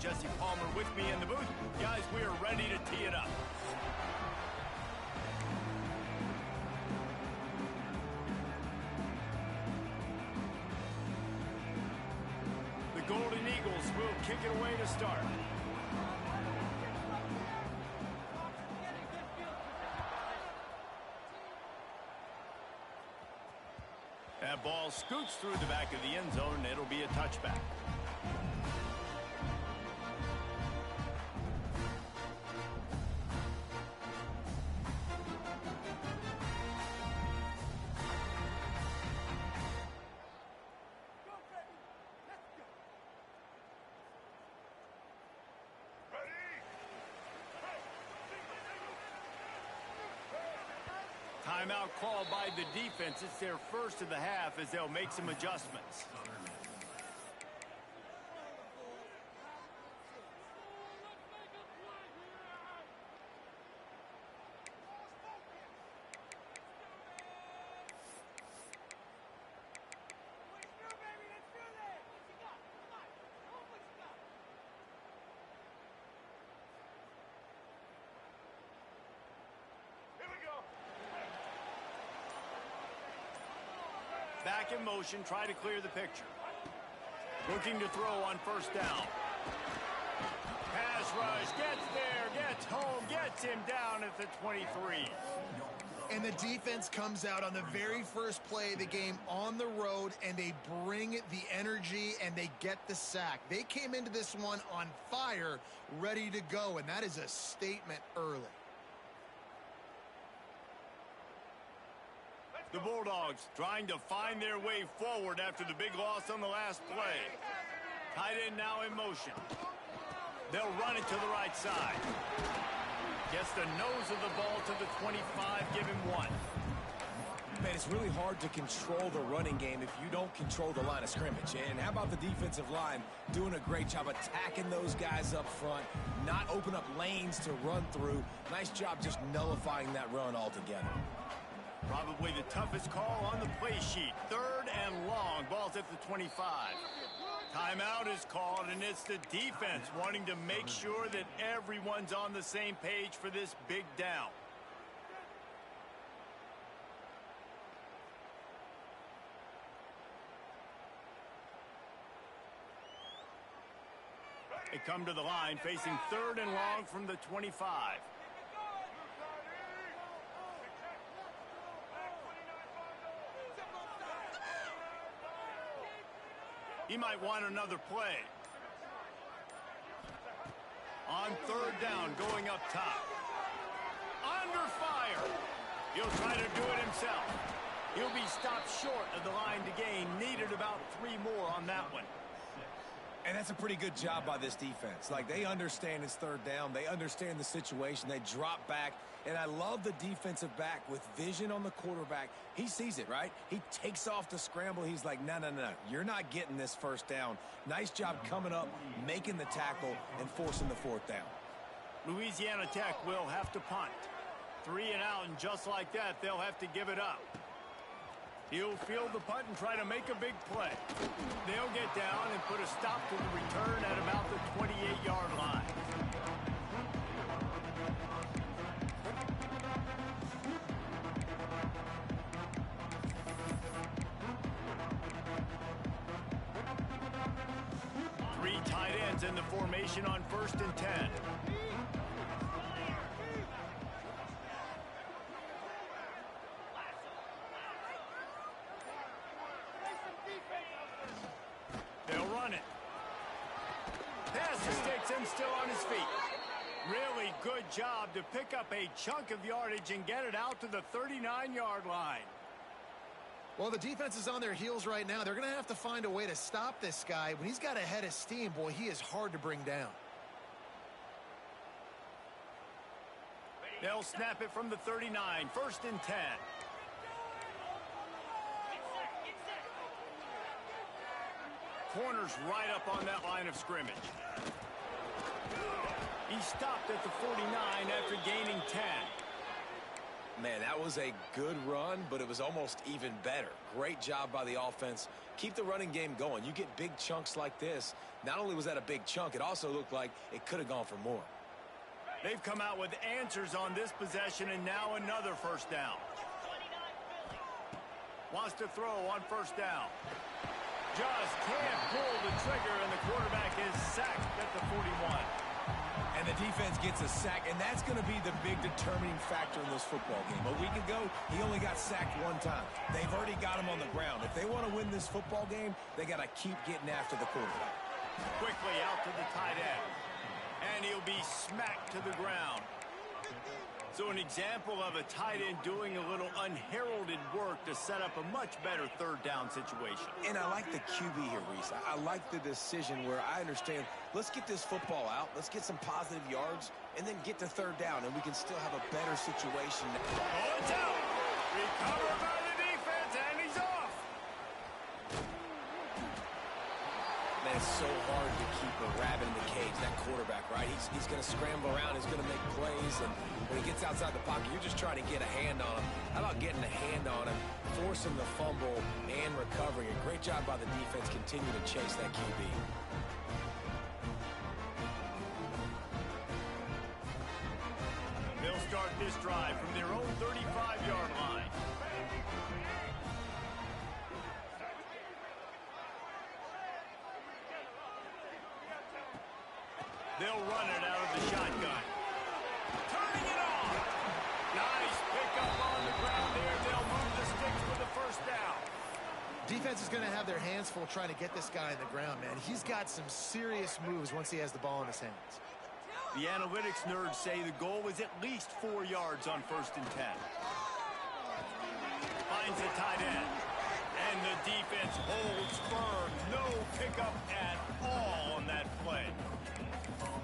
Jesse Palmer with me in the booth. Guys, we are ready to tee it up. The Golden Eagles will kick it away to start. That ball scoots through the back of the end zone, and it'll be a touchback. Timeout called by the defense. It's their first of the half as they'll make some adjustments. Back in motion, try to clear the picture. Looking to throw on first down. Pass rush, gets there, gets home, gets him down at the 23. And the defense comes out on the very first play of the game on the road, and they bring the energy, and they get the sack. They came into this one on fire, ready to go, and that is a statement early. The Bulldogs trying to find their way forward after the big loss on the last play. Tight end now in motion. They'll run it to the right side. Gets the nose of the ball to the 25, give him one. Man, it's really hard to control the running game if you don't control the line of scrimmage. And how about the defensive line doing a great job attacking those guys up front, not open up lanes to run through. Nice job just nullifying that run altogether. Probably the toughest call on the play sheet. Third and long. Ball's at the 25. Timeout is called, and it's the defense wanting to make sure that everyone's on the same page for this big down. They come to the line facing third and long from the 25. He might want another play. On third down, going up top. Under fire. He'll try to do it himself. He'll be stopped short of the line to gain. Needed about 3 more on that one. And that's a pretty good job by this defense. Like, they understand it's third down. They understand the situation. They drop back. And I love the defensive back with vision on the quarterback. He sees it, right? He takes off the scramble. He's like, no, no, no. You're not getting this first down. Nice job coming up, making the tackle, and forcing the fourth down. Louisiana Tech will have to punt. 3 and out, and just like that, they'll have to give it up. He'll field the punt and try to make a big play. They'll get down and put a stop to the return at about the 28-yard line. Three tight ends in the formation on 1st and 10. They'll run it. Pass the sticks and still on his feet. Really good job to pick up a chunk of yardage and get it out to the 39-yard line. Well, the defense is on their heels right now. They're going to have to find a way to stop this guy. When he's got a head of steam, boy, he is hard to bring down. They'll snap it from the 39, 1st and 10. Corner's right up on that line of scrimmage. He stopped at the 49 after gaining 10. Man, that was a good run, but it was almost even better. Great job by the offense. Keep the running game going. You get big chunks like this. Not only was that a big chunk, it also looked like it could have gone for more. They've come out with answers on this possession, and now another first down. Wants to throw on first down. Just can't pull the trigger, and the quarterback is sacked at the 41. And the defense gets a sack, and that's going to be the big determining factor in this football game. A week ago, he only got sacked one time. They've already got him on the ground. If they want to win this football game, they got to keep getting after the quarterback. Quickly out to the tight end. And he'll be smacked to the ground. So an example of a tight end doing a little unheralded work to set up a much better third down situation. And I like the QB here, Reese. I like the decision where I understand, let's get this football out, let's get some positive yards, and then get to third down, and we can still have a better situation. Oh, it's out. Recovered by the defense, and he's off. Man, it's so hard to keep a rabbit in the cage, that quarterback, right? He's going to scramble around, he's going to make plays, and when he gets outside the pocket, you're just trying to get a hand on him. How about getting a hand on him, force him to fumble, and recovering? A great job by the defense, continue to chase that QB. They'll start this drive from their own 35-yard line. They'll run it out of the shotgun. Turning it on. Nice pickup on the ground there. They'll move the sticks for the first down. Defense is going to have their hands full trying to get this guy in the ground, man. He's got some serious moves once he has the ball in his hands. The analytics nerds say the goal was at least 4 yards on 1st and 10. Finds the tight end. And the defense holds firm. No pickup at all on that play.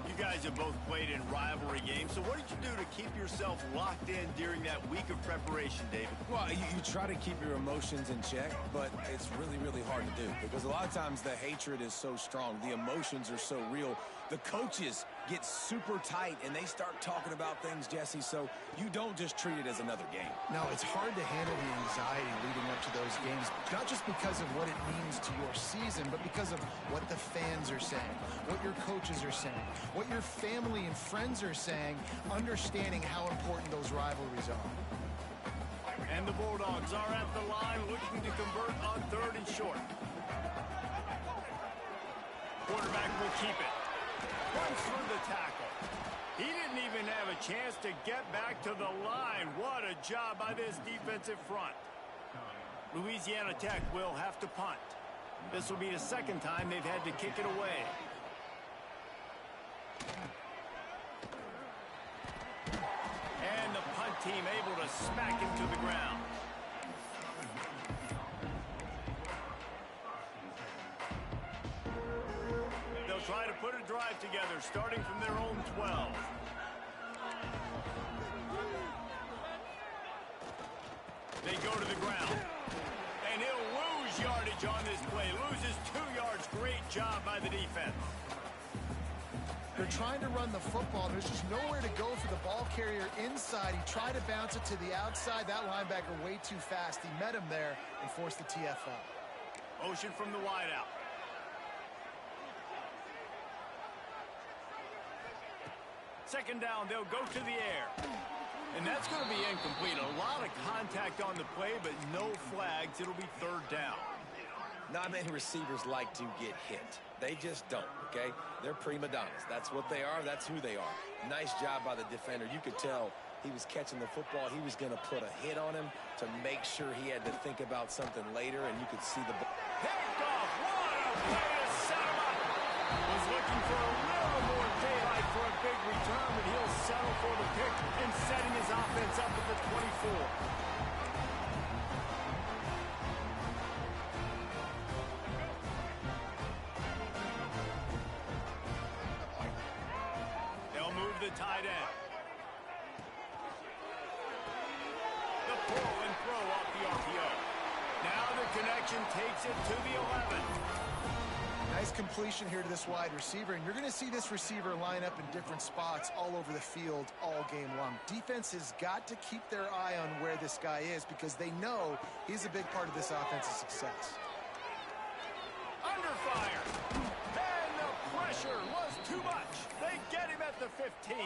You guys have both played in rivalry games, so what did you do to keep yourself locked in during that week of preparation, David? Well, you try to keep your emotions in check, but it's really, really hard to do because a lot of times the hatred is so strong. The emotions are so real. The coaches get super tight, and they start talking about things, Jesse, so you don't just treat it as another game. No, it's hard to handle the anxiety leading up to those games, not just because of what it means to your season, but because of what the fans are saying, what your coaches are saying, what your family and friends are saying, understanding how important those rivalries are. And the Bulldogs are at the line looking to convert on 3rd and short. Quarterback will keep it. Runs through the tackle. He didn't even have a chance to get back to the line. What a job by this defensive front. Louisiana Tech will have to punt. This will be the second time they've had to kick it away. And the punt team able to smack him to the ground. They'll try to put a drive together, starting from their own 12. They go to the ground. And he'll lose yardage on this play. Loses 2 yards. Great job by the defense. They're trying to run the football. There's just nowhere to go for the ball carrier inside. He tried to bounce it to the outside. That linebacker way too fast. He met him there and forced the TFL. Motion from the wideout. Second down, they'll go to the air. And that's going to be incomplete. A lot of contact on the play, but no flags. It'll be 3rd down. Not many receivers like to get hit. They just don't, okay? They're prima donnas. That's what they are. That's who they are. Nice job by the defender. You could tell he was catching the football. He was going to put a hit on him to make sure he had to think about something later, and you could see the ball. Picked off. What a play to set him up. Was looking for a little more daylight for a big return, but he'll settle for the pick and setting his offense up at the 24. They'll move the tight end. The pull and throw off the RPO. Now the connection takes it to the 11. Nice completion here to this wide receiver, and you're going to see this receiver line up in different spots all over the field all game long. Defense has got to keep their eye on where this guy is because they know he's a big part of this offense's success. Under fire. And the pressure was too much. They get him at the 15.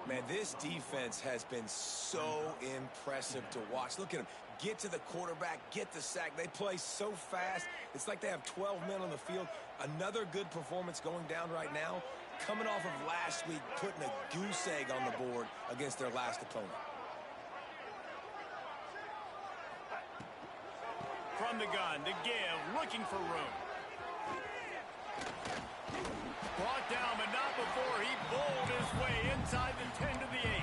Man, this defense has been so impressive to watch. Look at him. Get to the quarterback, get the sack. They play so fast. It's like they have 12 men on the field. Another good performance going down right now. Coming off of last week, putting a goose egg on the board against their last opponent. From the gun, to give, looking for room. Brought down, but not before he bowled his way inside the 10 to the 8.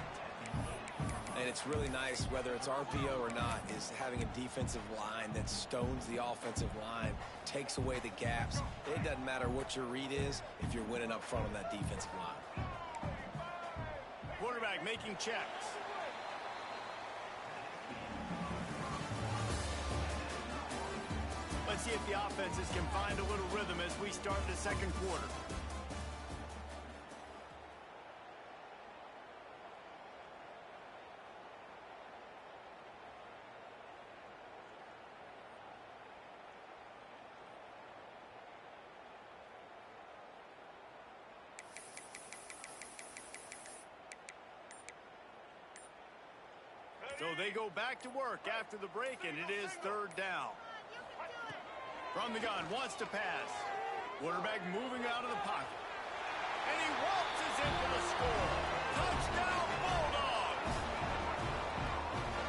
And it's really nice, whether it's RPO or not, is having a defensive line that stones the offensive line, takes away the gaps. It doesn't matter what your read is if you're winning up front on that defensive line. Quarterback making checks. Let's see if the offenses can find a little rhythm as we start the second quarter. So they go back to work after the break, and it is third down. From the gun, wants to pass. Quarterback moving out of the pocket. And he waltzes in for the score. Touchdown, Bulldogs!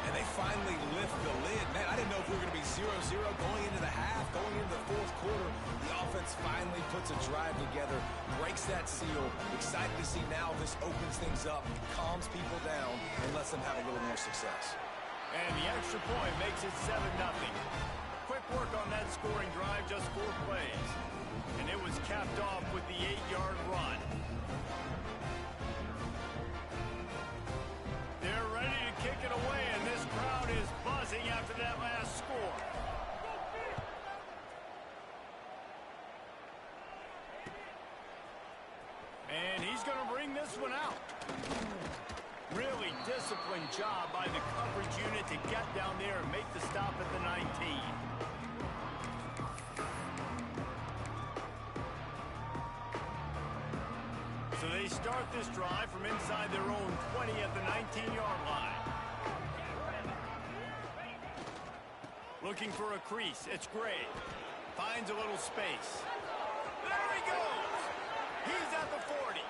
And they finally lift the lid. Man, I didn't know if we were going to be 0-0 going into the half, going into the fourth quarter. The offense finally puts a drive together, breaks that seal. Excited to see now this opens things up, calms people down, and lets them have a little more success. And the extra point makes it 7-0. Quick work on that scoring drive, just 4 plays. And it was capped off with the 8-yard run. They're ready to kick it away, and this crowd is buzzing after that last score. And he's going to bring this one out. Really disciplined job by the coverage unit to get down there and make the stop at the 19. So they start this drive from inside their own 20 at the 19-yard line. Looking for a crease. It's Gray. Finds a little space. There he goes. He's at the 40.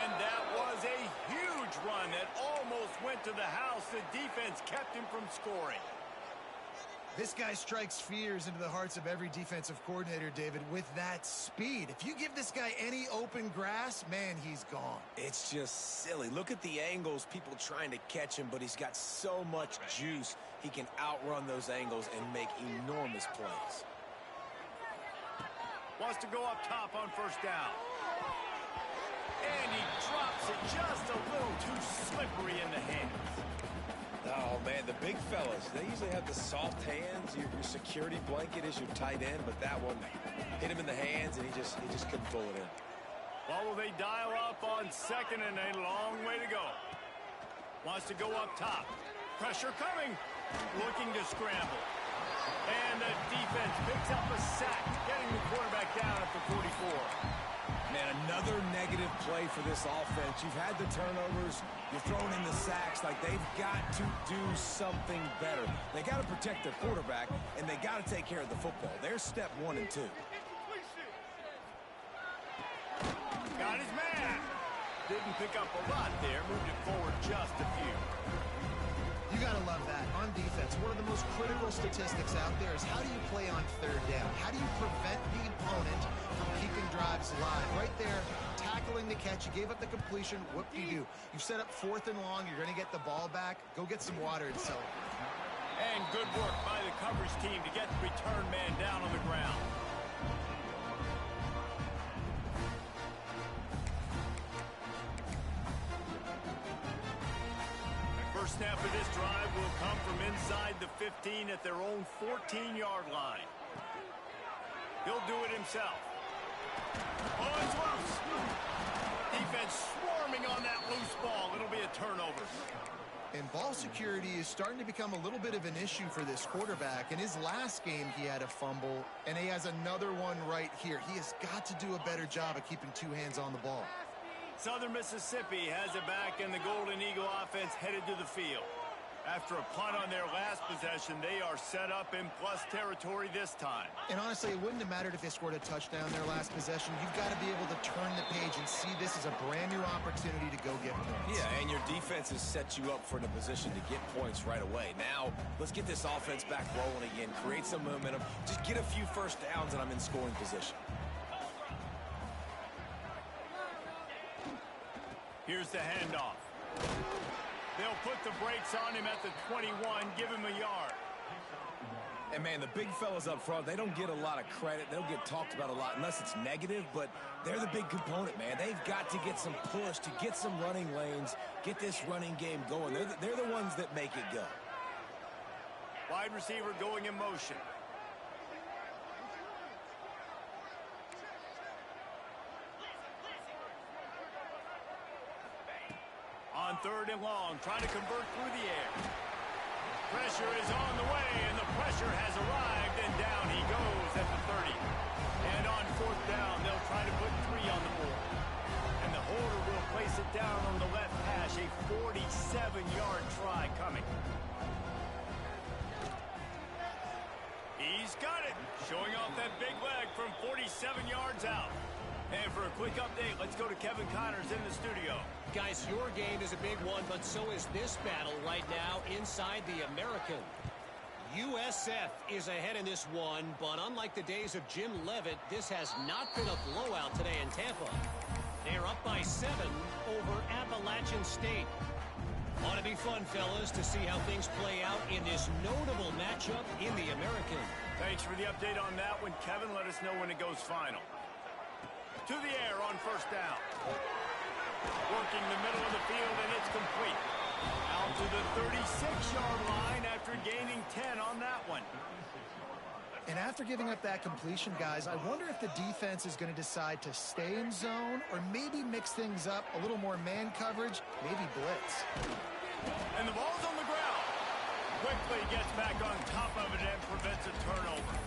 And that was a huge run that almost went to the house. The defense kept him from scoring. This guy strikes fears into the hearts of every defensive coordinator, David, with that speed. If you give this guy any open grass, man, he's gone. It's just silly. Look at the angles, people trying to catch him, but he's got so much juice. He can outrun those angles and make enormous plays. Wants to go up top on first down. And he drops it just a little too slippery in the hands. Oh, man, the big fellas, they usually have the soft hands. Your security blanket is your tight end, but that one hit him in the hands, and he just couldn't pull it in. Well, will they dial up on second and a long way to go? Wants to go up top. Pressure coming. Looking to scramble. And the defense picks up a sack, getting the quarterback down at the 44. Man, another negative play for this offense. You've had the turnovers. You're throwing in the sacks. Like, they've got to do something better. They got to protect their quarterback, and they got to take care of the football. There's step 1 and 2. Got his man. Didn't pick up a lot there. Moved it forward just a few. You got to love that. On defense, one of the most critical statistics out there is how do you play on third down? How do you prevent the opponent from keeping drives alive? Right there, tackling the catch. You gave up the completion. What do? You set up 4th and long. You're going to get the ball back. Go get some water and celebrate. And good work by the coverage team to get the return man down on the ground. First snap of this drive will come from inside the 15 at their own 14-yard line. He'll do it himself. Oh, it's loose. Defense swarming on that loose ball. It'll be a turnover. And ball security is starting to become a little bit of an issue for this quarterback. In his last game, he had a fumble, and he has another one right here. He has got to do a better job of keeping two hands on the ball. Southern Mississippi has it back, and the Golden Eagle offense headed to the field. After a punt on their last possession, they are set up in plus territory this time. And honestly, it wouldn't have mattered if they scored a touchdown their last possession. You've got to be able to turn the page and see this as a brand new opportunity to go get points. Yeah, and your defense has set you up for the position to get points right away. Now, let's get this offense back rolling again, create some momentum, just get a few first downs, and I'm in scoring position. Here's the handoff. They'll put the brakes on him at the 21, give him a yard. And, man, the big fellas up front, they don't get a lot of credit. They don't get talked about a lot unless it's negative, but they're the big component, man. They've got to get some push, to get some running lanes, get this running game going. They're the ones that make it go. Wide receiver going in motion. On 3rd and long, trying to convert through the air. Pressure is on the way, and the pressure has arrived, and down he goes at the 30. And on 4th down, they'll try to put 3 on the board. And the holder will place it down on the left hash, a 47-yard try coming. He's got it, showing off that big leg from 47 yards out. And for a quick update, let's go to Kevin Connors in the studio. Guys, your game is a big one, but so is this battle right now inside the American. USF is ahead in this one, but unlike the days of Jim Leavitt, this has not been a blowout today in Tampa. They're up by 7 over Appalachian State. Ought to be fun, fellas, to see how things play out in this notable matchup in the American. Thanks for the update on that one, Kevin. Let us know when it goes final. To the air on 1st down. Working the middle of the field, and it's complete. Out to the 36-yard line after gaining 10 on that one. And after giving up that completion, guys, I wonder if the defense is going to decide to stay in zone or maybe mix things up, a little more man coverage, maybe blitz. And the ball's on the ground. Quickly gets back on top of it and prevents a turnover.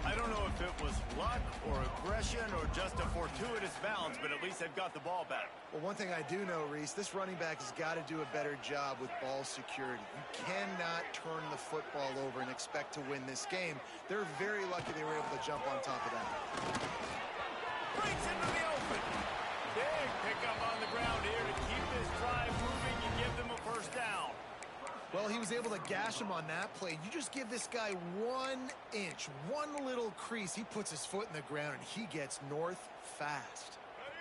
I don't know if it was luck or aggression or just a fortuitous bounce, but at least they've got the ball back. Well, one thing I do know, Reese, this running back has got to do a better job with ball security. You cannot turn the football over and expect to win this game. They're very lucky they were able to jump on top of that. Breaks into the open. Big pickup on the ground here to keep this drive moving and give them a 1st down. Well, he was able to gash him on that play. You just give this guy 1 inch, one little crease. He puts his foot in the ground, and he gets north fast.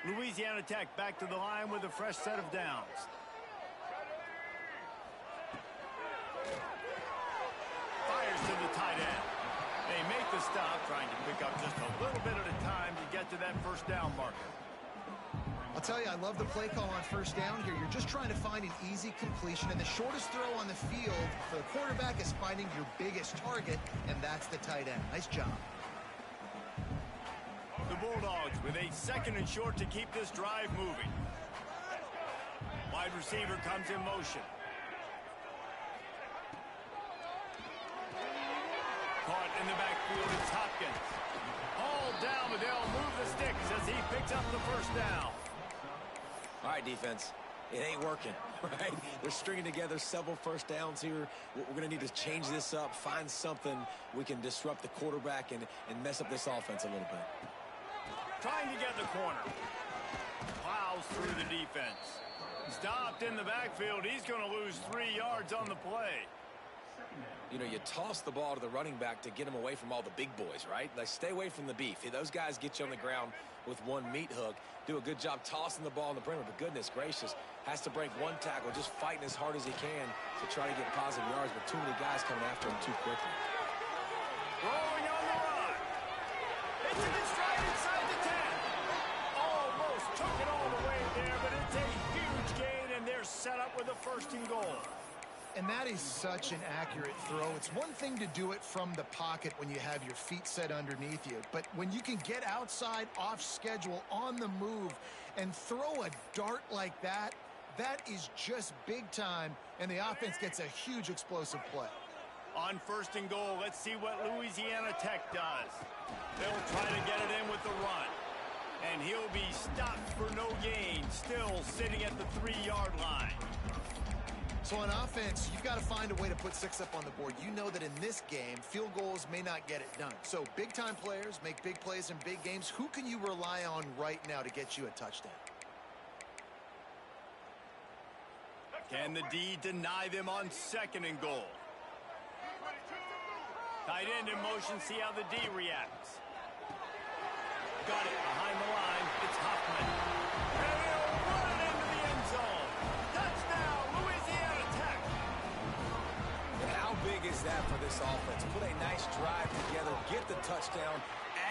Louisiana Tech back to the line with a fresh set of downs. Fires to the tight end. They make the stop, trying to pick up just a little bit at a time to get to that 1st down marker. I'll tell you, I love the play call on 1st down here. You're just trying to find an easy completion, and the shortest throw on the field for the quarterback is finding your biggest target, and that's the tight end. Nice job. The Bulldogs with a 2nd and short to keep this drive moving. Wide receiver comes in motion. Caught in the backfield, it's Hopkins. Hauled down, but they'll move the sticks as he picks up the 1st down. All right, defense, it ain't working, right? They're stringing together several 1st downs here. We're going to need to change this up, find something we can disrupt the quarterback and mess up this offense a little bit. Trying to get the corner. Plows through the defense. Stopped in the backfield. He's going to lose 3 yards on the play. You know, you toss the ball to the running back to get him away from all the big boys, right? Like, stay away from the beef. Those guys get you on the ground with one meat hook. Do a good job tossing the ball in the perimeter, but goodness gracious, has to break 1 tackle, just fighting as hard as he can to try to get positive yards, but too many guys coming after him too quickly. Rolling on the run. It's a good stride inside the 10. Almost took it all the way there, but it's a huge gain, and they're set up with a 1st and goal. And that is such an accurate throw. It's one thing to do it from the pocket when you have your feet set underneath you, but when you can get outside, off schedule, on the move, and throw a dart like that, that is just big time, and the offense gets a huge explosive play. On 1st and goal, let's see what Louisiana Tech does. They'll try to get it in with the run. And he'll be stopped for no gain, still sitting at the 3-yard line. So on offense, you've got to find a way to put 6 up on the board. You know that in this game, field goals may not get it done. So big-time players make big plays in big games. Who can you rely on right now to get you a touchdown? Can the D deny them on 2nd and goal? Tight end in motion, see how the D reacts. Got it behind the line. It's Huffman. And he'll run it into the end zone. Touchdown, Louisiana Tech. And how big is that for this offense? Put a nice drive together, get the touchdown,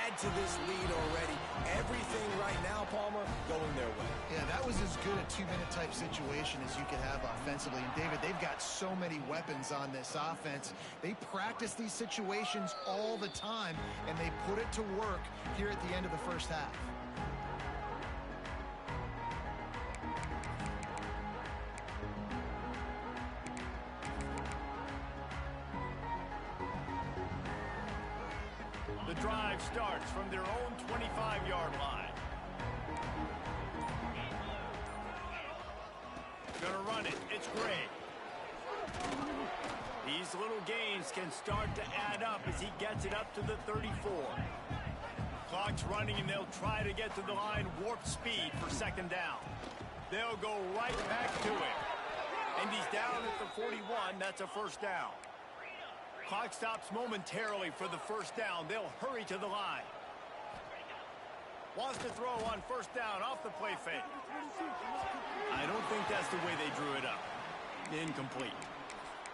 add to this lead already. Everything right now, Palmer, going their way. Yeah, that was as good a 2-minute type situation as you could have offensively. And David, they've got so many weapons on this offense. They practice these situations all the time, and they put it to work here at the end of the first half. The drive starts from their own 25-yard line. Gonna run it. It's Gray. These little gains can start to add up as he gets it up to the 34. Clock's running, and they'll try to get to the line warp speed for 2nd down. They'll go right back to it. And he's down at the 41. That's a 1st down. Clock stops momentarily for the 1st down. They'll hurry to the line. Wants to throw on 1st down off the play fake. I don't think that's the way they drew it up. Incomplete.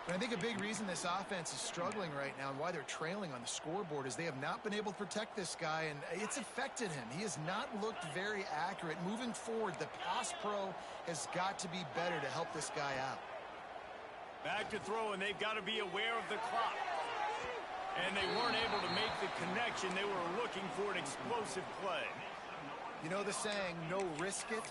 But I think a big reason this offense is struggling right now and why they're trailing on the scoreboard is they have not been able to protect this guy, and it's affected him. He has not looked very accurate. Moving forward, the pass pro has got to be better to help this guy out. Back to throw, and they've got to be aware of the clock. And they weren't able to make the connection. They were looking for an explosive play. You know the saying, no risk it,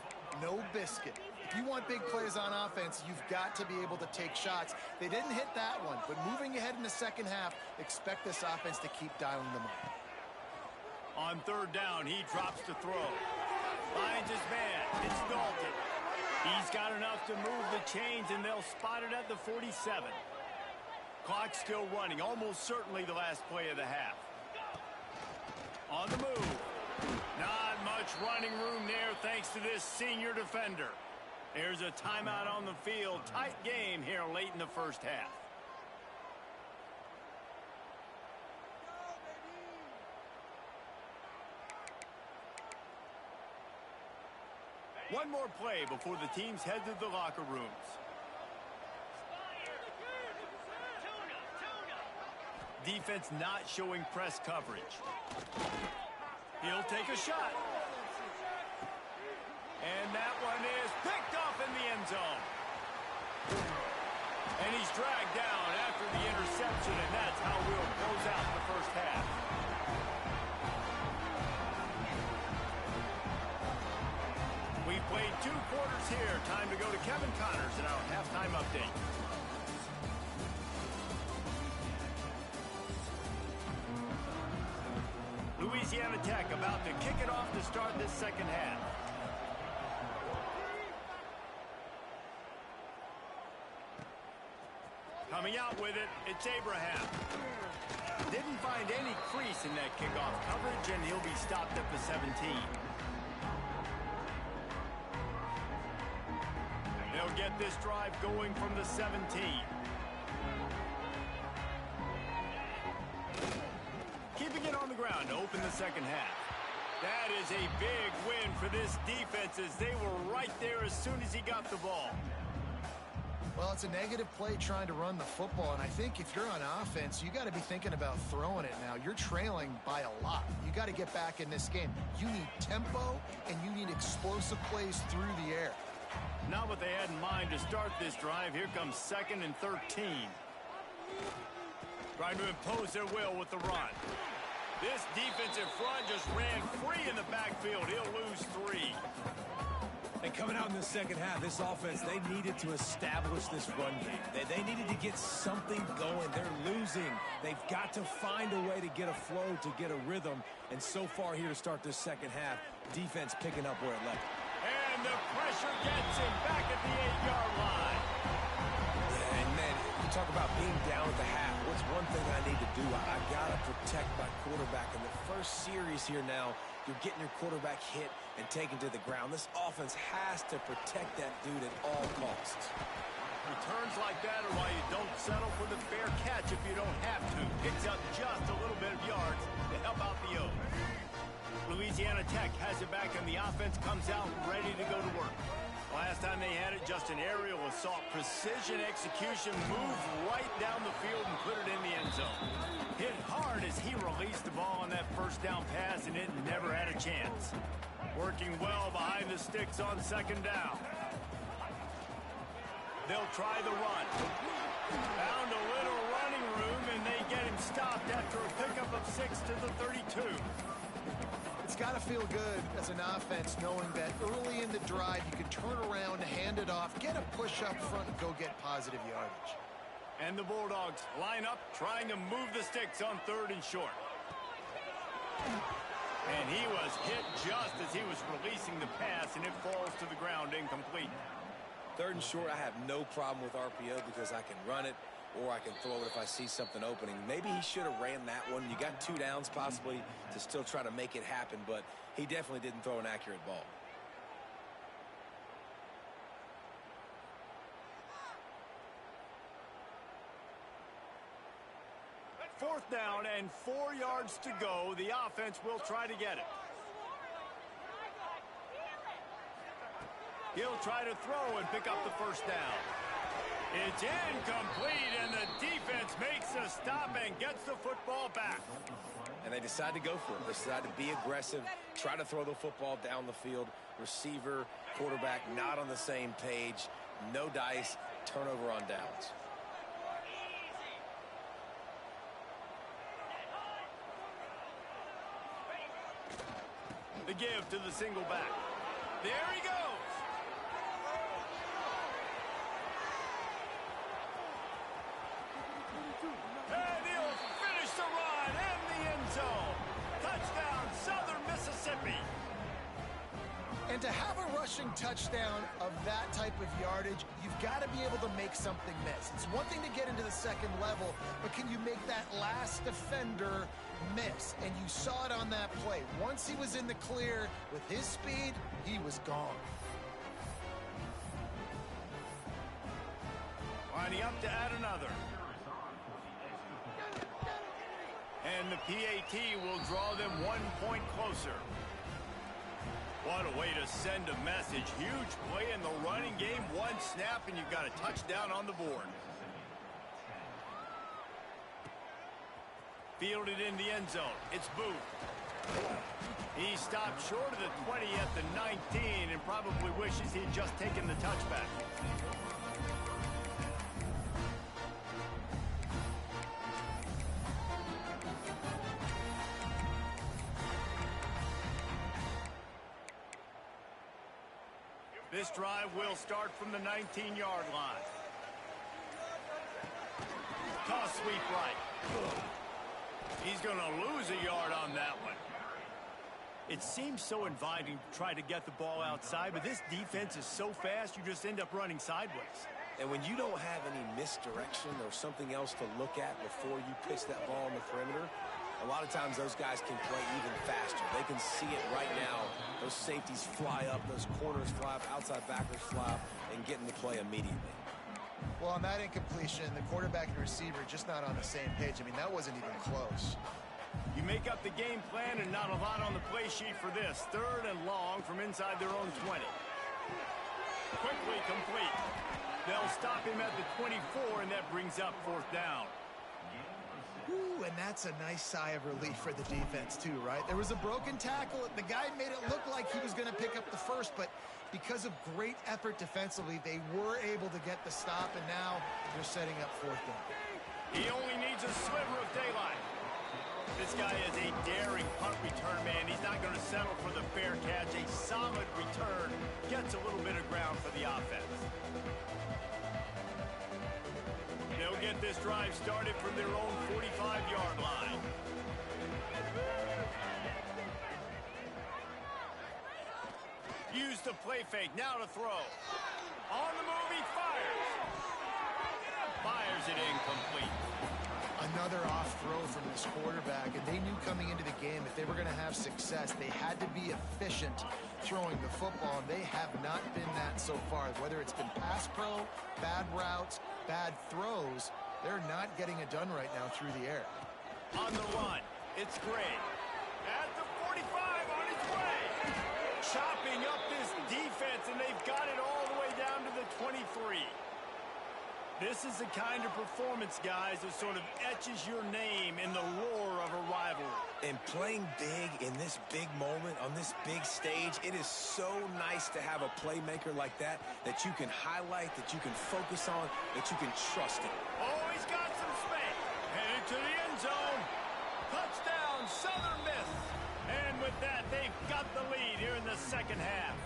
no biscuit. If you want big plays on offense, you've got to be able to take shots. They didn't hit that one, but moving ahead in the 2nd half, expect this offense to keep dialing them up. On 3rd down, he drops to throw. Finds his man. It's Dalton. He's got enough to move the chains, and they'll spot it at the 47. Clock still running, almost certainly the last play of the half. On the move. Not much running room there thanks to this senior defender. There's a timeout on the field. Tight game here late in the 1st half. One more play before the teams head to the locker rooms. Defense not showing press coverage. He'll take a shot. And that one is picked off in the end zone. And he's dragged down after the interception, and that's how we'll close out the 1st half. We've played 2 quarters here. Time to go to Kevin Connors in our halftime update. Louisiana Tech about to kick it off to start this 2nd half. Coming out with it, it's Abraham. Didn't find any crease in that kickoff coverage, and he'll be stopped at the 17. They'll get this drive going from the 17. Keeping it on the ground to open the 2nd half. That is a big win for this defense as they were right there as soon as he got the ball. Well, it's a negative play trying to run the football, and I think if you're on offense, you got to be thinking about throwing it now. You're trailing by a lot. You got to get back in this game. You need tempo, and you need explosive plays through the air. Not what they had in mind to start this drive. Here comes 2nd and 13. Trying to impose their will with the run. This defensive front just ran free in the backfield. He'll lose 3. And coming out in the second half, this offense, they needed to establish this run game. They needed to get something going. They're losing. They've got to find a way to get a flow, to get a rhythm. And so far here to start this second half, defense picking up where it left. And the pressure gets him back at the 8-yard line. Yeah, and man, you talk about being down at the half. What's one thing I need to do? I got to protect my quarterback. In the first series here now, you're getting your quarterback hit and taken to the ground. This offense has to protect that dude at all costs. Returns like that are why you don't settle for the fair catch if you don't have to. Picks up just a little bit of yards to help out the O's. Louisiana Tech has it back, and the offense comes out ready to go to work. Last time they had it, just an aerial assault. Precision execution, moved right down the field and put it in the end zone. Hit hard as he released the ball on that first down pass, and it never had a chance. Working well behind the sticks on 2nd down. They'll try the run. Found a little running room, and they get him stopped after a pickup of 6 to the 32. It's got to feel good as an offense knowing that early in the drive you can turn around, hand it off, get a push up front, and go get positive yardage. And the Bulldogs line up, trying to move the sticks on 3rd and short. And he was hit just as he was releasing the pass, and it falls to the ground incomplete. 3rd and short, I have no problem with RPO because I can run it or I can throw it if I see something opening. Maybe he should have ran that one. You got 2 downs possibly to still try to make it happen, but he definitely didn't throw an accurate ball. Fourth down and 4 yards to go. The offense will try to get it. He'll try to throw and pick up the first down. It's incomplete, and the defense makes a stop and gets the football back. And they decide to go for it. They decide to be aggressive, try to throw the football down the field. Receiver, quarterback, not on the same page. No dice, turnover on downs. The give to the single back. There he goes. And he'll finish the run in the end zone. Touchdown, Southern Mississippi. And to have a rushing touchdown of that type of yardage, you've got to be able to make something miss. It's one thing to get into the second level, but can you make that last defender miss? And you saw it on that play. Once he was in the clear with his speed, he was gone. Lining up to add another. And the PAT will draw them 1 point closer. What a way to send a message. Huge play in the running game. 1 snap, and you've got a touchdown on the board. Fielded in the end zone. It's Booth. He stopped short of the 20 at the 19 and probably wishes he'd just taken the touchback. This drive will start from the 19-yard line. Toss sweep right. He's going to lose a yard on that one. It seems so inviting to try to get the ball outside, but this defense is so fast you just end up running sideways. And when you don't have any misdirection or something else to look at before you pitch that ball on the perimeter, a lot of times those guys can play even faster. They can see it right now. Those safeties fly up, those corners fly up, outside backers fly up, and get into play immediately. Well, on that incompletion, the quarterback and receiver just not on the same page. I mean, that wasn't even close. You make up the game plan and not a lot on the play sheet for this. 3rd and long from inside their own 20. Quickly complete. They'll stop him at the 24, and that brings up 4th down. Ooh, and that's a nice sigh of relief for the defense too, right? There was a broken tackle. The guy made it look like he was going to pick up the first, but because of great effort defensively, they were able to get the stop, and now they're setting up fourth down. He only needs a sliver of daylight. This guy is a daring punt return man. He's not going to settle for the fair catch. A solid return gets a little bit of ground for the offense. They'll get this drive started from their own 45-yard line. Use the play fake. Now to throw. On the move, he fires. Fires it incomplete. Another off throw from this quarterback, and they knew coming into the game if they were going to have success, they had to be efficient throwing the football, and they have not been that so far. Whether it's been pass pro, bad routes, bad throws, they're not getting it done right now through the air. On the run, it's Gray. At the 45, on his way. Chopping up this defense, and they've got it all the way down to the 23. This is the kind of performance, guys, that sort of etches your name in the lore of a rivalry. And playing big in this big moment, on this big stage, it is so nice to have a playmaker like that you can highlight, that you can focus on, that you can trust in. Oh, he's got some space. Headed to the end zone. Touchdown, Southern Miss. And with that, they've got the lead here in the second half.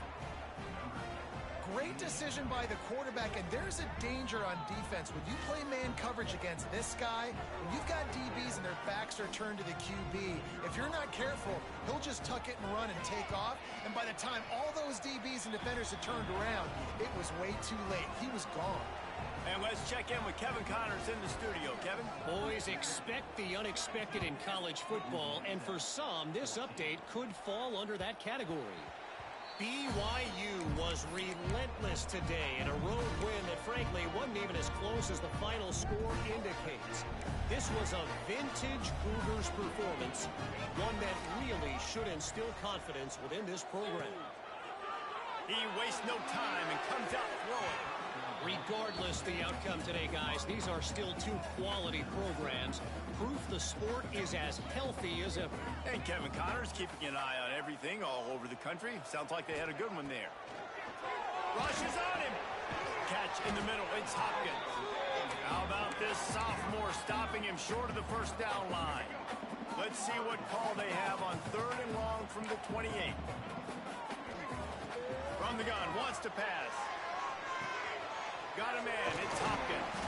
Great decision by the quarterback, and there's a danger on defense. When you play man coverage against this guy, when you've got DBs and their backs are turned to the QB, if you're not careful, he'll just tuck it and run and take off, and by the time all those DBs and defenders had turned around, it was way too late. He was gone. And let's check in with Kevin Connors in the studio. Kevin? Boys, expect the unexpected in college football, and for some, this update could fall under that category. BYU was relentless today in a road win that frankly wasn't even as close as the final score indicates. This was a vintage Cougars performance, one that really should instill confidence within this program. He wastes no time and comes out throwing. Regardless the outcome today, guys, these are still two quality programs. Proof the sport is as healthy as ever. And Kevin Connors keeping an eye on everything all over the country. Sounds like they had a good one there. Rushes on him. Catch in the middle. It's Hopkins. How about this sophomore stopping him short of the first down line? Let's see what call they have on 3rd and long from the 28. From the gun, wants to pass. Got a man, it's Hopkins.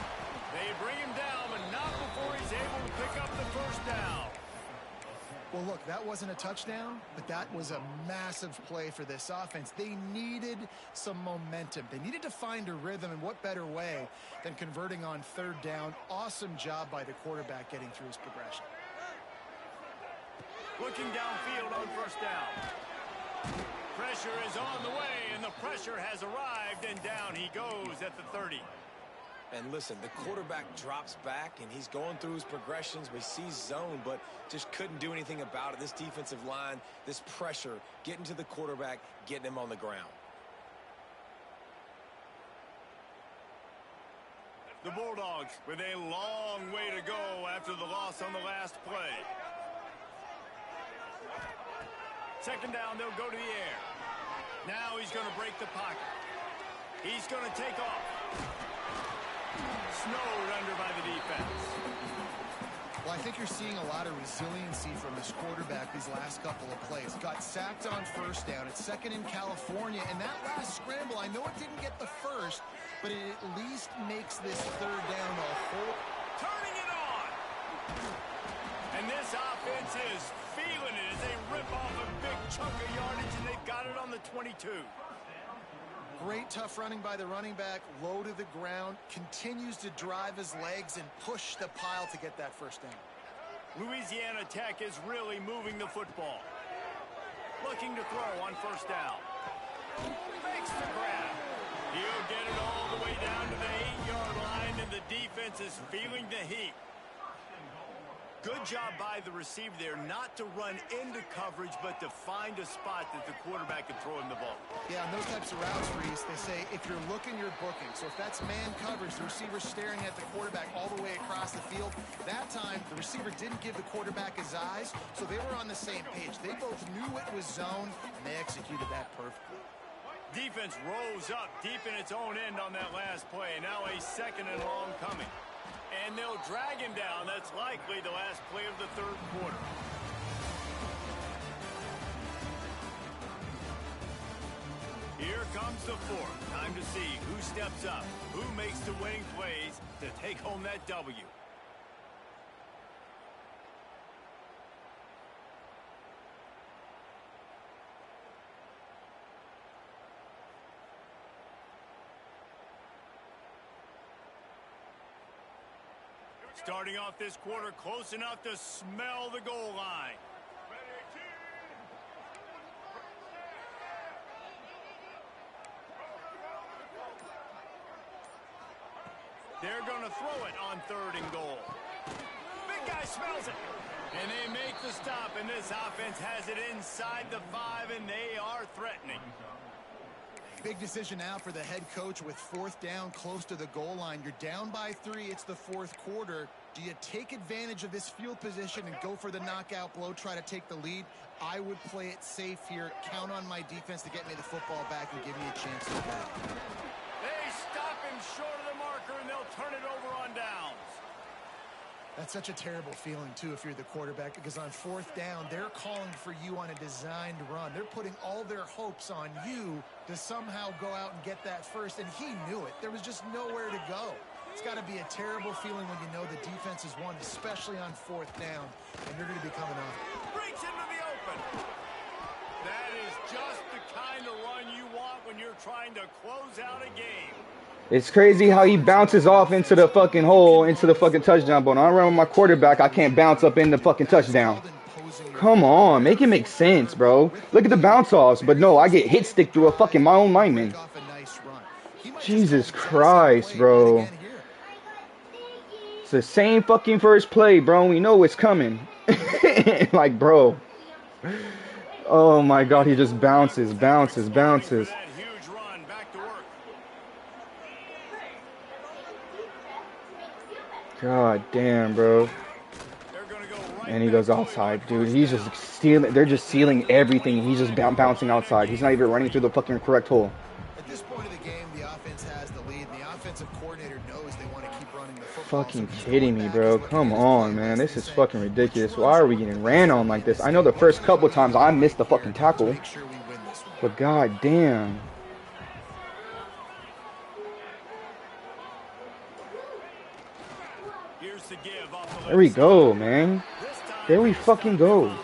They bring him down, but not before he's able to pick up the first down. Well, look, that wasn't a touchdown, but that was a massive play for this offense. They needed some momentum. They needed to find a rhythm, and what better way than converting on 3rd down. Awesome job by the quarterback getting through his progression. Looking downfield on first down. Pressure is on the way, and the pressure has arrived, and down he goes at the 30. And listen, the quarterback drops back, and he's going through his progressions. We see zone, but just couldn't do anything about it. This defensive line, this pressure, getting to the quarterback, getting him on the ground. The Bulldogs with a long way to go after the loss on the last play. Second down, they'll go to the air. Now he's going to break the pocket. He's going to take off. Snowed under by the defense. Well, I think you're seeing a lot of resiliency from this quarterback these last couple of plays. Got sacked on first down. It's 2nd in California. And that last scramble, I know it didn't get the first, but it at least makes this 3rd down a whole. Turning it on. And this offense is feeling it as they rip off a big chunk of yardage, and they've got it on the 22. Great tough running by the running back, low to the ground, continues to drive his legs and push the pile to get that first down. Louisiana Tech is really moving the football. Looking to throw on first down. Makes the grab. He'll get it all the way down to the 8-yard line, and the defense is feeling the heat. Good job by the receiver there not to run into coverage, but to find a spot that the quarterback can throw him the ball. Yeah, on those types of routes, Reese, they say if you're looking, you're booking. So if that's man coverage, the receiver's staring at the quarterback all the way across the field. That time, the receiver didn't give the quarterback his eyes, so they were on the same page. They both knew it was zone, and they executed that perfectly. Defense rose up deep in its own end on that last play. Now a 2nd and long coming. And they'll drag him down. That's likely the last play of the 3rd quarter. Here comes the 4th. Time to see who steps up, who makes the winning plays to take home that W. Starting off this quarter close enough to smell the goal line. They're going to throw it on 3rd and goal. Big guy smells it. And they make the stop, and this offense has it inside the 5, and they are threatening. Big decision now for the head coach with 4th down close to the goal line. You're down by 3. It's the 4th quarter. Do you take advantage of this field position and go for the knockout blow, try to take the lead? I would play it safe here. Count on my defense to get me the football back and give me a chance to win. They stop him short of the marker, and they'll turn it over on downs. That's such a terrible feeling, too, if you're the quarterback, because on 4th down, they're calling for you on a designed run. They're putting all their hopes on you to somehow go out and get that first, and he knew it. There was just nowhere to go. It's got to be a terrible feeling when you know the defense has won, especially on 4th down, and you're going to be coming off. Breaks into the open. That is just the kind of run you want when you're trying to close out a game. It's crazy how he bounces off into the fucking hole, into the fucking touchdown. But when I run with my quarterback, I can't bounce up in the fucking touchdown. Come on, make it make sense, bro. Look at the bounce offs, but no, I get hit stick through a fucking my own lineman. Jesus Christ, bro. It's the same fucking first play, bro. We know it's coming. Like, bro. Oh my God, he just bounces. God damn, bro. And he goes outside, dude. He's just stealing. They're just sealing everything. He's just bouncing outside. He's not even running through the fucking correct hole. At this point of the game, the offense has the lead, and the offensive coordinator knows they want to keep running the football. Fucking kidding me, bro. Come on, man. This is fucking ridiculous. Why are we getting ran on like this? I know the first couple times I missed the fucking tackle. But god damn. There we go, man. There we fucking go. Really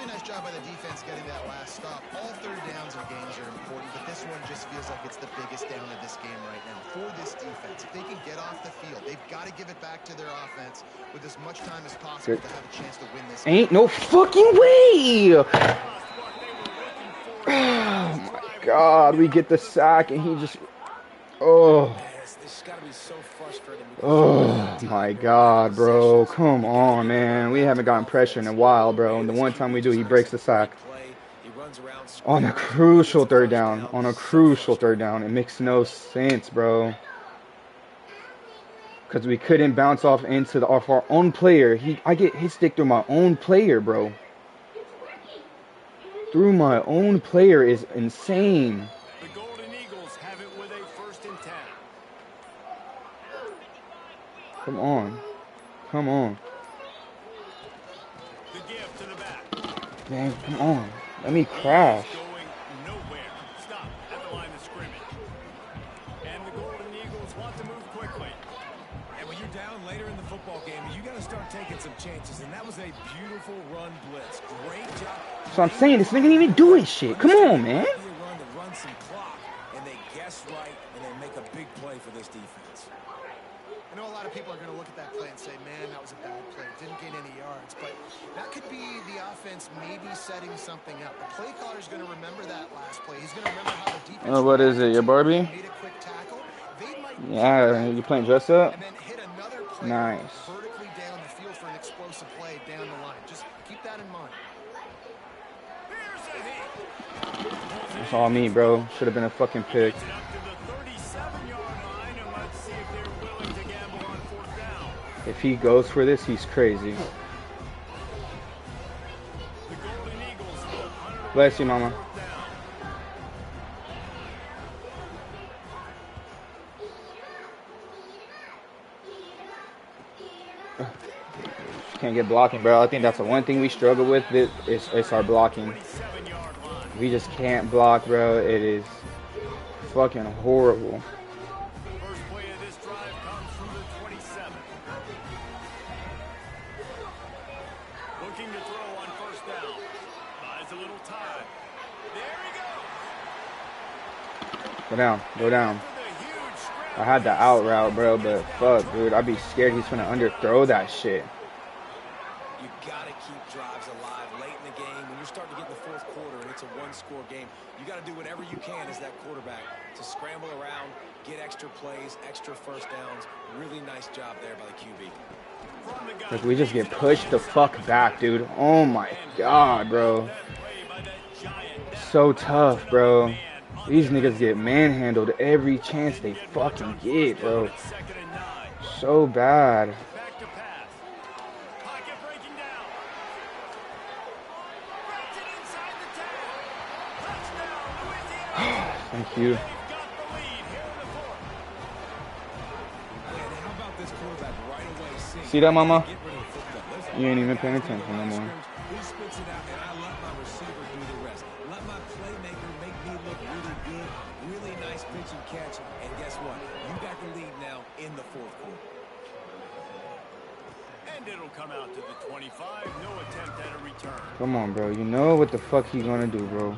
nice job by the defense getting that last stop. All 3rd downs in games are important, but this one just feels like it's the biggest down of this game right now for this defense. If they can get off the field, they've got to give it back to their offense with as much time as possible to have a chance to win this game. Ain't no fucking way! Oh my God, we get the sack and he just... Oh. Oh my God, bro. Come on, man. We haven't gotten pressure in a while, bro. And the one time we do, he breaks the sack. On a crucial 3rd down. On a crucial 3rd down. It makes no sense, bro. Because we couldn't bounce off into off our own player. I get hit stick through my own player, bro. Through my own player is insane. Come on. Come on. Man, come on. Let me crash. Stop at the line of scrimmage. And the Golden Eagles want to move quickly. And when you're down later in the football game, you got to start taking some chances. And that was a beautiful run blitz. Great job. So I'm saying this nigga ain't even doing shit. Come on, man. Run some clock, and they guess right, and they make a big play for this defense. I know a lot of people are going to look at that play and say, man, that was a bad play. Didn't gain any yards. But that could be the offense maybe setting something up. The play caller's going to remember that last play. He's going to remember how the defense... Oh, what is it, your Barbie? Made a quick tackle. Yeah, you playing dress up? And then hit another play nice. Vertically down the field for an explosive play down the line. Just keep that in mind. It's all me, bro. Should have been a fucking pick. If he goes for this, he's crazy. The Golden Eagles Bless you, mama. Can't get blocking, bro. I think that's the one thing we struggle with. It's our blocking. We just can't block, bro. It is fucking horrible. First play of this drive comes from the 27. Looking to throw on first down. Buys a little time. There he goes. Go down. Go down. I had the out route, bro, but fuck, dude. I'd be scared he's gonna underthrow that shit. You gotta keep drives alive late in the game. When you're starting to get in the fourth quarter and it's a one-score game, you gotta do whatever you can as that quarterback to scramble around, get extra plays, extra first downs. Really nice job there by the QB. Like, we just get pushed the fuck back, dude. Oh my god, bro. So tough, bro. These niggas get manhandled every chance they fucking get, bro. So bad. Thank you. See that, mama? You ain't even paying attention no more. Catch, and guess what? You got the lead now in the fourth quarter. And it'll come out to the 25. No attempt at a return. Come on, bro. You know what the fuck he gonna do, bro.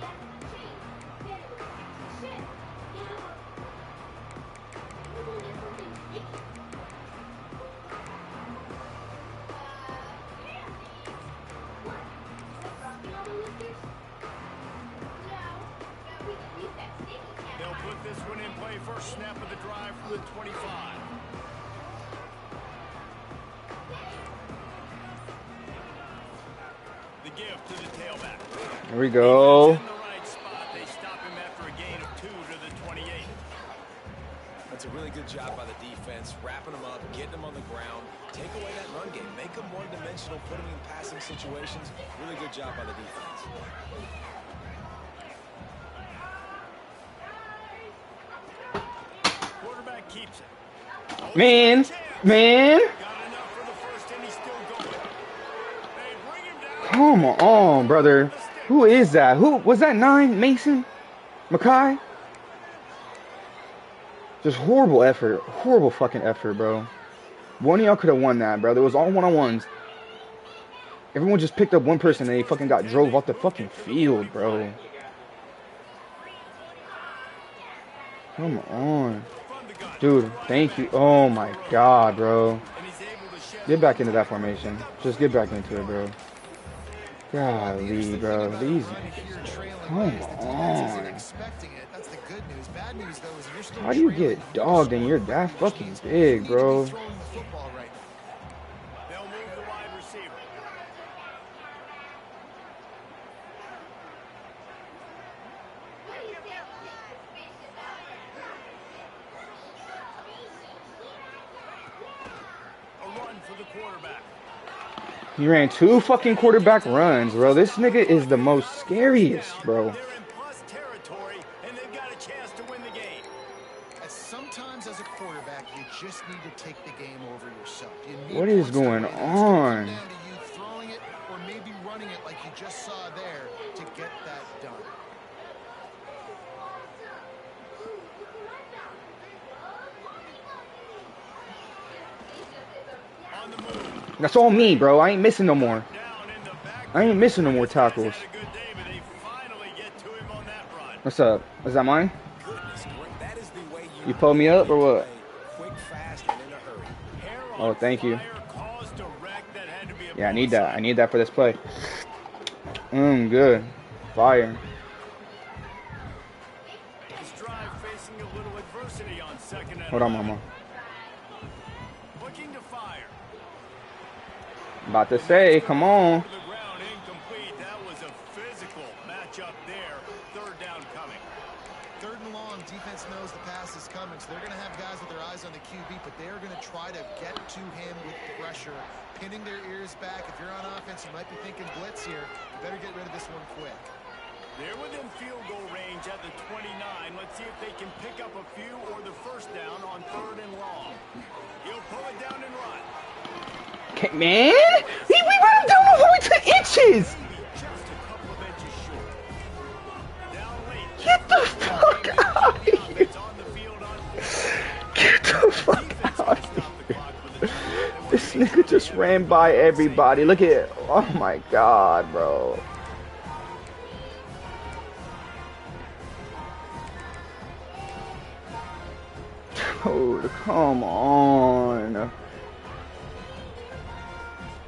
First snap of the drive from the 25. The give to the tailback. Here we go. In the right spot. They stop him after a gain of 2 to the 28. That's a really good job by the defense, wrapping them up, getting them on the ground, take away that run game, make them one-dimensional, put them in passing situations. Really good job by the defense. Keeps it. Man. Come on, brother. Who is that? Who was that? 9? Mason? Mackay? Just horrible effort. Horrible fucking effort, bro. One of y'all could have won that, bro. It was all one-on-ones. Everyone just picked up one person and they fucking got drove off the fucking field, bro. Come on. Dude, thank you. Oh my god, bro. Get back into that formation. Just get back into it, bro. Golly, bro. These. Come on. How do you get dogged and you're that fucking big, bro? He ran 2 fucking quarterback runs, bro. This nigga is the most scariest, bro. They're in plus territory, and they've got a chance to win the game. Sometimes as a quarterback, you just need to take the game over yourself. What is going on? Down to you throwing it or maybe running it like you just saw there to get that done. On the move. That's all me, bro. I ain't missing no more. I ain't missing no more tackles. What's up? Is that mine? You pulled me up or what? Oh, thank you. Yeah, I need that. I need that for this play. Good. Fire. Hold on, mama. About to say, come on. That was a physical matchup there. Third down coming. Third and long, defense knows the pass is coming, so they're going to have guys with their eyes on the QB, but they're going to try to get to him with pressure, pinning their ears back. If you're on offense, you might be thinking blitz here. You better get rid of this one quick. They're within field goal range at the 29. Let's see if they can pick up a few or the first down on 3rd and long. He'll pull it down and run. Okay, man, we ran him down the whole way to inches. Just a couple of inches short. Down late. Get the fuck out of here. Get the fuck out of here. This nigga just ran by everybody. Look at it. Oh my god, bro. Dude, come on.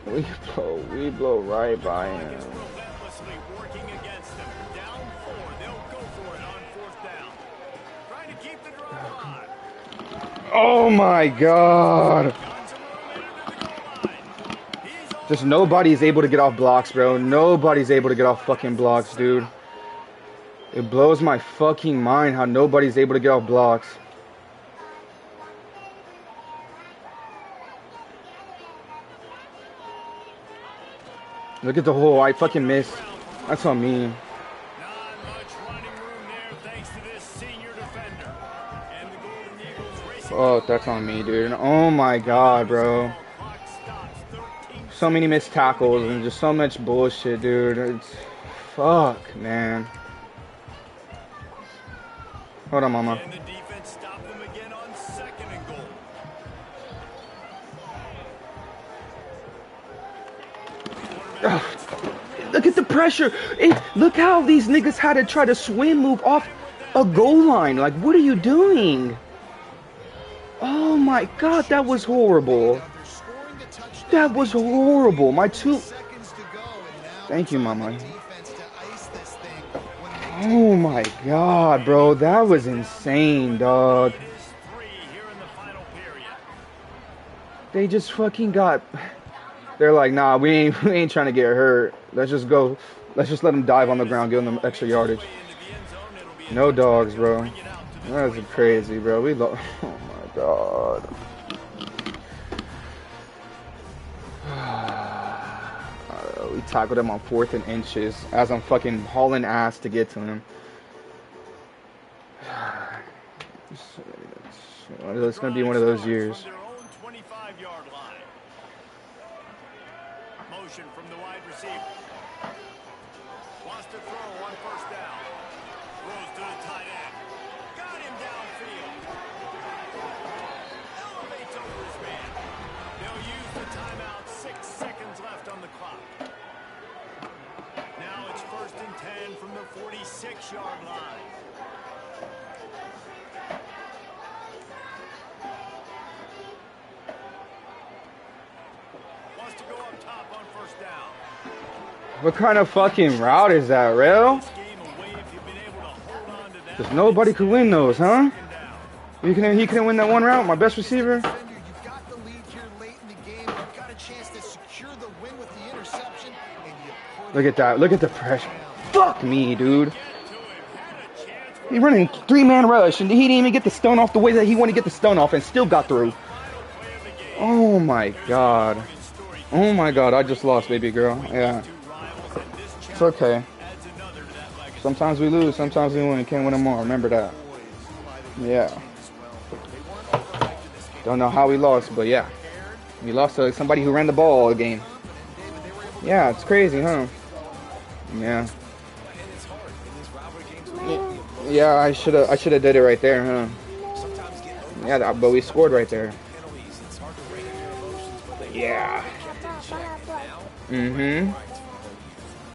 We blow right by him. Relentlessly working against them. Down 4. They'll go for it on 4th down. Trying to keep the drive alive. Oh my god. Just nobody's able to get off blocks, bro. Nobody's able to get off fucking blocks, dude. It blows my fucking mind how nobody's able to get off blocks. Look at the hole. I fucking missed. That's on me. Not much running room there thanks to this senior defender. And the Golden Eagles racing. Oh, that's on me, dude. Oh my god, bro. Clock stops. 13 So many missed tackles and just so much bullshit, dude. It's fuck, man. Hold on, mama. And the defense stopped them again on 2nd and goal. Look at the pressure. Look how these niggas had to try to swim move off a goal line. Like, what are you doing? Oh my god, that was horrible. That was horrible. My two... Thank you, mama. Oh my god, bro. That was insane, dog. They just fucking got... They're like, nah, we ain't trying to get hurt. Let's just go. Let's just let them dive on the ground, give them extra yardage. No dogs, bro. That's crazy, bro. We lost. Oh my god. We tackled him on 4th and inches as I'm fucking hauling ass to get to him. It's gonna be one of those years. Motion from the wide receiver. Wants to throw on 1st down. Throws to the tight end. Got him downfield. Elevates over his man. They'll use the timeout. 6 seconds left on the clock. Now it's 1st and 10 from the 46-yard line. Wants to go up top on 1st down. What kind of fucking route is that, real? Because nobody could win those, huh? He couldn't win that one route, my best receiver. Look at that. Look at the pressure. Fuck me, dude. He running 3-man rush, and he didn't even get the stun off the way that he wanted to get the stun off, and still got through. Oh my god. Oh my god, I just lost, baby girl. Yeah. It's okay. Sometimes we lose, sometimes we win. You can't win them all. Remember that. Yeah. Don't know how we lost, but yeah. We lost to somebody who ran the ball all the game. Yeah, it's crazy, huh? Yeah. Yeah, I should have did it right there, huh? Yeah, but we scored right there. Yeah. Mm-hmm.